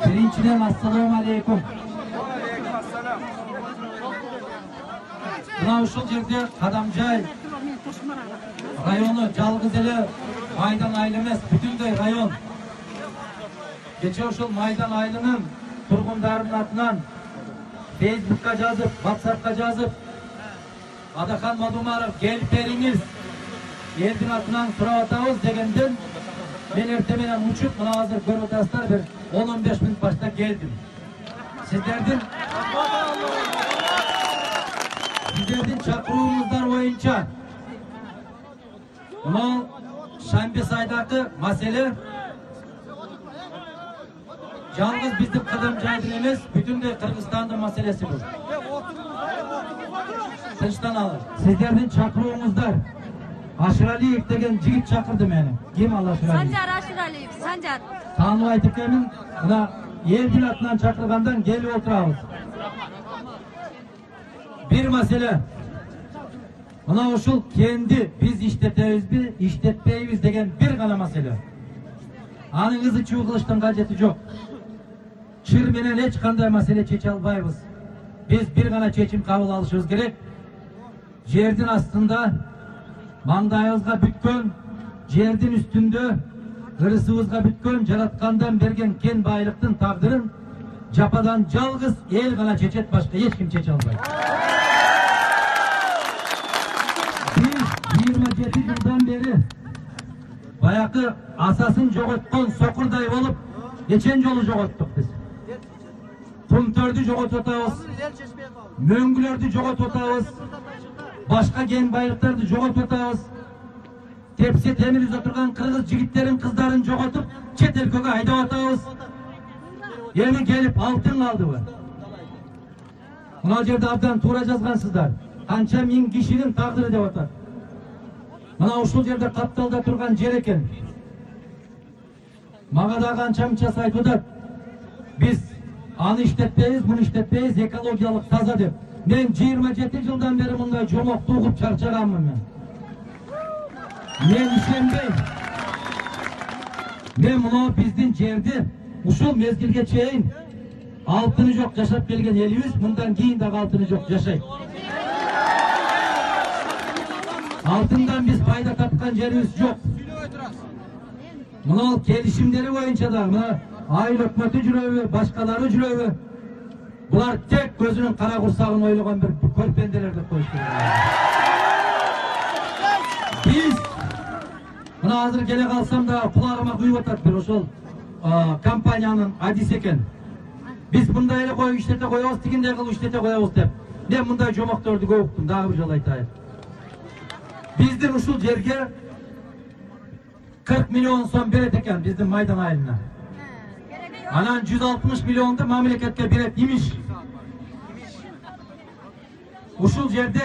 Birinçiden assalamu aleykum. Buna uşul yerde Kadamcay rayonu Calgız ele Maydan aylı emas, bütünдөй rayon. Geçe uşul Maydan aylının turgundarının atынан Facebook'a yazıp, WhatsApp'a yazıp Adakan Madumarov gelip beriniz elдің atынан сурап атабыз дегенден мен ertemenen uçup mına hazır görüp atasızlar bir 10-15 minut başta geldim. Sizlerden çakıruğumuzlar boyunca bunu Şambe saydaki mesele yalnız bizim Kadamcay'ın emas, bütünдөй Kırgızstan'ın meselesi bu. Tinçtan alır. Sizlerden çakıruğumuzlar Aşıraliyev degen jigit çakırdı meni. Kim Aşıraliyev? Sancar Aşıraliyev, Sancar. Tanı aytıp kemin, buna elдің atынан çakırgandan gelip oturabız. Bir mesele. Buna uşul kendi biz işletmeyimiz degen bir gana mesele. Anыңызды чуу кылыштын кажети жок. Çır menen hiç kanday mesele çeçe albayбыз. Biz bir gana çeçim kabul alışыбыз керек. Жердин астында маңдайыбызга бүткөн, жердин üstünde ырысыбызга бүткөн, жараткандан берген кен байлыктын тагдырын жападан жалгыз эл гана чечет, башка эч ким чече албайт. Biz 27 yıldan beri bayakı asasın jogotkon sokurday olup geçen jolu jogottuk biz. Kumtörдү jogototабыз, möңгүлөрдү jogototабыз, başka gen baylıklardı jogototабыз. Tepsi temiriz oturgan kırgız jigitlerin kızların jogotup çet elköge aydap atабыз. Yeni gelip altın aldı bu. Buna jerde abdan tuura жазгансыздар. Kança ming kişinin taqdiri dep atar. Mana ушул жерде капталда турган жер экен. Мага да канча мынчасы айтып атат. Biz аны иштетпейбиz, буну иштетпейбиz, экологиялык таза деп. Men 27 yıldan beri mындай жомокту угуп чарчаганмын мен. Men ишенбейм. Men мына биздин жерди ушул мезгилге чейин алтыны жок жашап келген элибиz мындан кийин дагы алтыны жок жашайт. Altından biz fayda tapkan жерибиz жок. Mına kelişimleri boyunca da mına ayıl hükümeti жүрөбү, başkaları жүрөбү. Bular tek gözünün kara kursağını oylayan bir körpendeler de koyuştu. Biz buna hazır gele kalsam da kulağıma kuyup atat bir ошол kampanyanın adisi eken. Biz bunda ele koyup işlete koyabız, tikinde kılıp işlete koyabız dep. Ben bunday jomoktördü koyuptum, daha bir jol aytayım. Bizdin uşul jerge 40 milyon son beret eken bizdin Maydan ayılına. Anan 160 milyonda memleketke beret imiş. Uşul yerde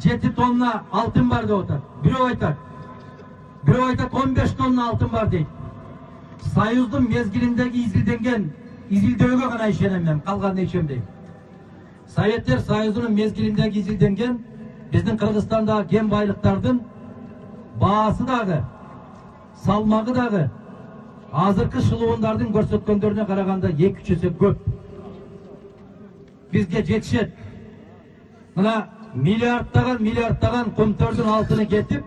7 tonna altın var da otar. Biri aytat 15 tonna altın var deyip. Sayızdın mezgilindeki izilдөөгө gana işenemem, kalganda işemdeyim. Sovetler Sayızdın mezgilindeki izildengen bizdin Kırgızstandagi gen baylıktardın baası dağı, salmağı dağı, azırkı şılıvındardın көрсөткөндөрүнө karaganda 2-3 есе көп. Bizge жетишет. Mına milyardtagan kumtörдүн altını getip,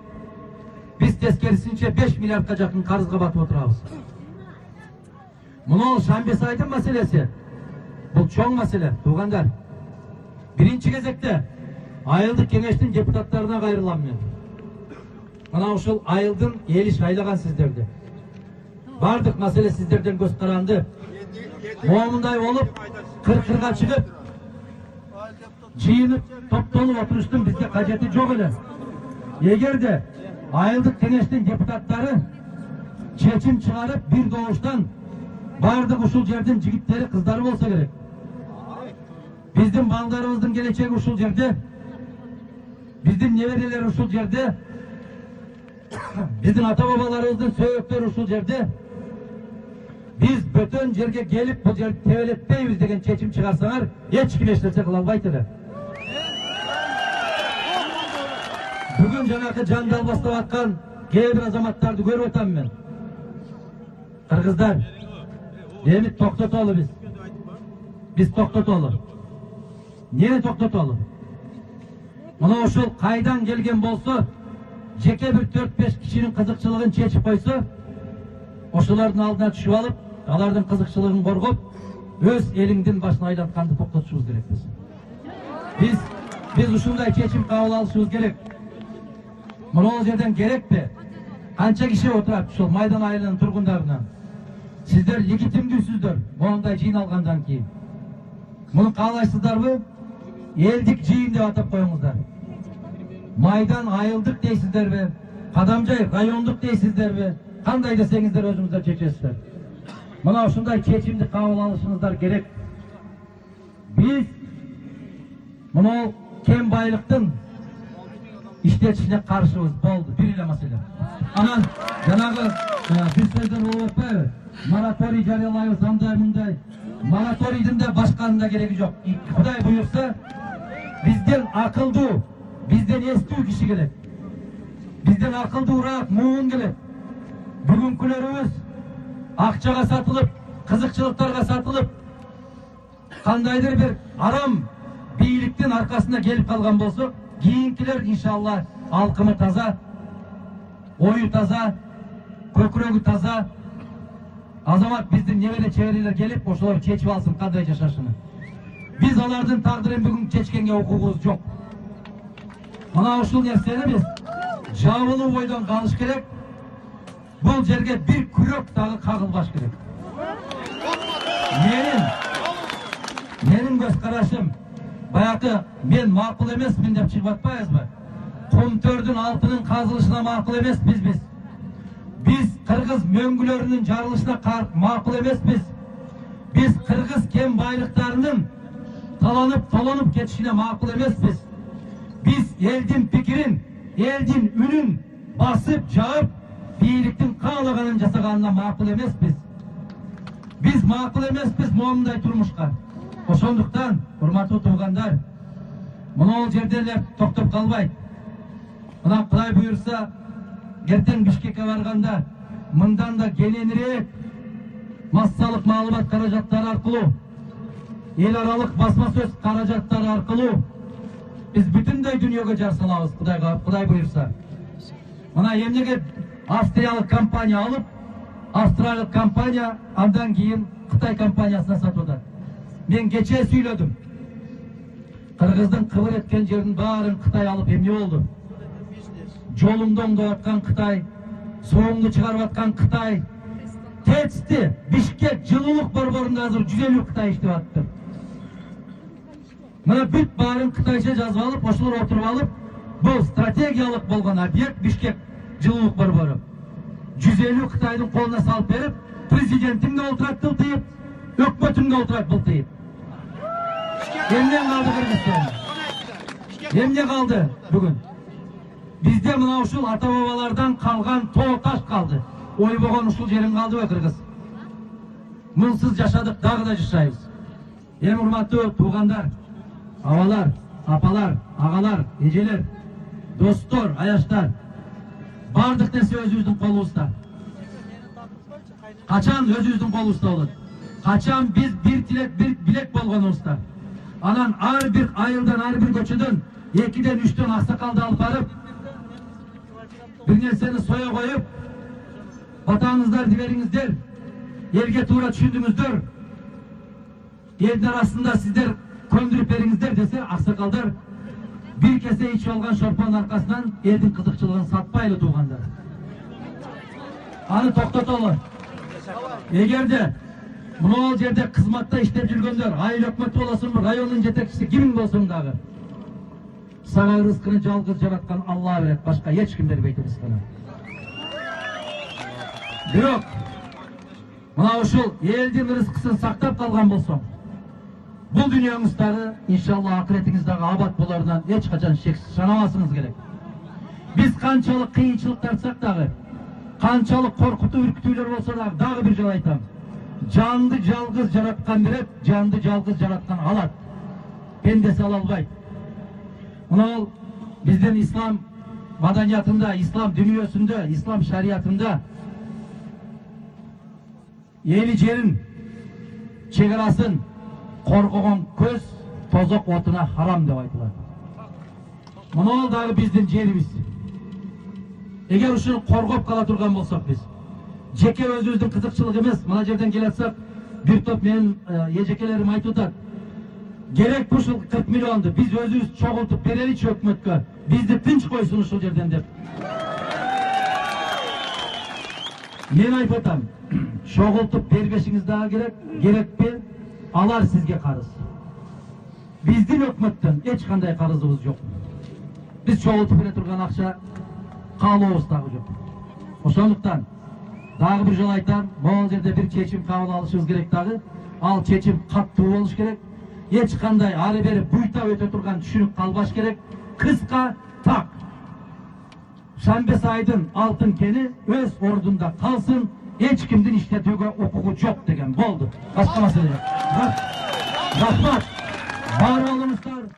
biz teskerisinçe 5 milyardga jakın karızga batıp oturabız. Mına Şambe saydın meselesi. Bu çoğun mesele, tuğandar. Birinci кезекte Ayıldık Kengeçtin deputatlarına gayrılan men. Mına uşul Ayıldın eli şaylagan sizlerdi. Bardık mesele sizlerden göz karandı. Muamınday olup, kırkırga çıkıp, jıyınıp, toplulup oturuştun bizge kajeti jok ele. Eger de Ayıldık Kengeçtin deputatları çeçim çıkarıp bir doğuştan bardık uşul жердин jigitleri, kızları bolsa gerek. Bizdin baldarımыздın geleceği uşul jerde, bizdin nevereler uşul jerde, bizdin ata babalarımыздın söğütleri uşul jerde. Biz bötön жерге келип бул жерди тебелетпейбиз деген чечим чыгарсаңар эч ким эч нерсе кыла албайт эле. Бүгүн жанакы жандал баштап аткан кээ бир азаматтарды көрүп атам мен. Кыргыздар, эми токтотолу биз. Биз токтотолу. Эмне токтотолу? Мына ошол кайдан келген болсо, жеке бир 4-5 кишинин кызыкчылыгын чечип койсо, ошолордун алдына түшүп алып, алардын кызыкчылыгын коргоп, өз элиңдин башына айлатканды токтотушубуз керекпиз. Биз ушундай чечим кабыл алышыбыз керек. Мына жерден керекпи? Канча киши отурат ушул Майдан айылынын тургундарынан? Сиздер легитимдүүсүздөр мондай жыйналгандан кийин. Муну каалайсыздарбы? Элдик жыйын деп атап коюңуздар. Майдан айылдык дейсиздерби? Кадамжай райондук дейсиздерби? Кандай десеңиздер өзүңүздөр чечесиздер. Мына ушундай чечимди кабыл алышыңыздар керек. Биз мына кем байлыктын иштетишине каршыбыз болду. Бир эле маселе. Анан жанагы бир сөздөр болуп атпайбы? Мораторий жарыялайбыз, андай мындай. Мораторийдин да башканын да кереги жок. Кудай буйрса, бизден акылдуу, бизден эстүү киши келет. Бизден акылдуураак муун келет. Бүгүнкүлөрүбүз акчага сатылып, кызыкчылыктарга сатылып, кандайдыр бир арам бийликтин аркасына келип калган болсо, кийинкилер иншалла алкымы таза, ою таза, көкүрөгү таза, азамат биздин небеле чеберелер келип, ошолор чечип алсын кандай жашашыны. Биз алардын тагдырын бүгүн чечкенге укугубуз жок. Мына ушул нерсени биз жабылуу бойдон калыш керек. Бул жерге бир күрөк дагы кагылбаш керек. Менин көз карашым баягы мен макул эмесмин деп чыгып атпайбызбы? Комтөрдүн алтынын казылышына макул эмеспиз биз. Биз кыргыз мөңгүлөрүнүн жарылышына макул эмеспиз. Биз кыргыз кен байлыктарынын таланып толонуп кетишине макул эмеспиз. Биз элдин пикирин, элдин үнүн басып жаап, бийликтин каалаганын жасаганына макул эмеспиз. Биз макул эмеспиз моундай турмушка. Ошондуктан, урматтуу туугандар, мына жерде эле токтоп калбайт. Мына Кудай буйрса, эртең Бишкекке барганда, мындан да кененирээк массалык маалымат каражаттары аркылуу, эл аралык басма сөз каражаттары аркылуу биз бүтүндөй дүйнөгө жар салабыз, Кудай буйрса. Мына эмнеге австриялык компания алып, австриялык компания андан кийин Кытай компаниясына сатып атат. Мен кече сүйлөдүм. Кыргыздын кыбыр эткен жерин баарын Кытай алып эмне болду? Жолуңду оңдоп аткан Кытай, сууңду чыгарып аткан Кытай, ТЭЦти Бишкек жылуулук борборунда азыр 150 Кытай иштеп атты. Мына бүт баарын кытайча жазып алып, ошолор отуруп алып, бул стратегиялык болгон объект Бишкек жылуулук борбору. 150 Кытайдын колуна салып берип, президентиң да олтурат тылтыйып, өкмөтүң да олтурат былтыйып. Эмне калды Кыргызстан? Эмне калды бүгүн? Бизде мына ушул ата бабалардан калган тоо таш калды. Ойбогон ушул жерин калдыбы Кыргыз? Мунсуз жашадык, дагы да жашайбыз. Эми урматтуу туугандар, абалар, апалар, агалар, эжелер, достор, аяштар, бардык нерсе өзүбүздүн колубузда. Качан өзүбүздүн колубузда болот? Качан биз бир тилек, бир билек болгонубузда. Анан ар бир айылдан, ар бир көчөдөн 2-ден 3-төн аксакалды алып барып, бир нерсени соя коюп, батаңыздар дибериңиздер, элге туура түшүндүңүздөр, элдин арасында сиздер көндүрүп бериңиздер десе, аксакалдар бир кесе ичип алган шорпонун аркасынан элдин кызыкчылыгын сатпайлы туугандар. Аны токтотолу. Эгерде мына жерде кызматта иштеп жүргөндөр, айыл өкмөтү болосунбу, райондун жетекчиси кимиң болсун дагы, сага рызкыны жалгыз жараткан Алла берет, башка эч ким бербейт рызкыны. Бирок мына ушул элдин рызкысын сактап калган болсоң, бул дүйнөңүз дагы иншалла акыретиңиз дагы абат болорунан эч качан шексиз санабасыңыз керек. Биз канчалык кыйынчылык тартсак дагы, канчалык коркутуу үркүтүүлөр болсо дагы бир жолу айтам. Candı жалгыз жараткан берет, candı жалгыз жараткан алат. Пендеси ала албайт. Мына ол биздин ислам маданиятында, ислам дүнүйөсүндө, ислам шариятында эли жерин чегарасын коргогон көз тозок отуна харам деп айтылат. Мына ол дагы биздин жерибиз. Эгер ушуну коргоп кала турган болсок биз, жеке өзүбүздүн кызыкчылык эмес, мына жерден келе атсак, бир топ менин эжекелерим айтып атат. Керек ушул 40 миллионду биз өзүбүз чогултуп береличи өкмөткө, бизди тынч койсун ушул жерден деп. Мен айтып атам, чогултуп бербешиңиз дагы керек, керекпи? Алар сизге карыз. Биздин өкмөттөн эч кандай карызыбыз жок. Биз чогултуп бере турган акча каалообуз дагы жок. Ошондуктан дагы бир жолу айтам, могул жерде бир чечим кабыл алышыбыз керек дагы. Ал чечим каттуу болуш керек. Эч кандай ары бери буйта өтө турган түшүнүк калбаш керек. Кыска, так. Шамбес айдын алтын кени өз ордунда калсын, эч кимдин иштетүүгө укугу жок деген болду. Башка маселе жок. Рахмат. Бар болуңуздар.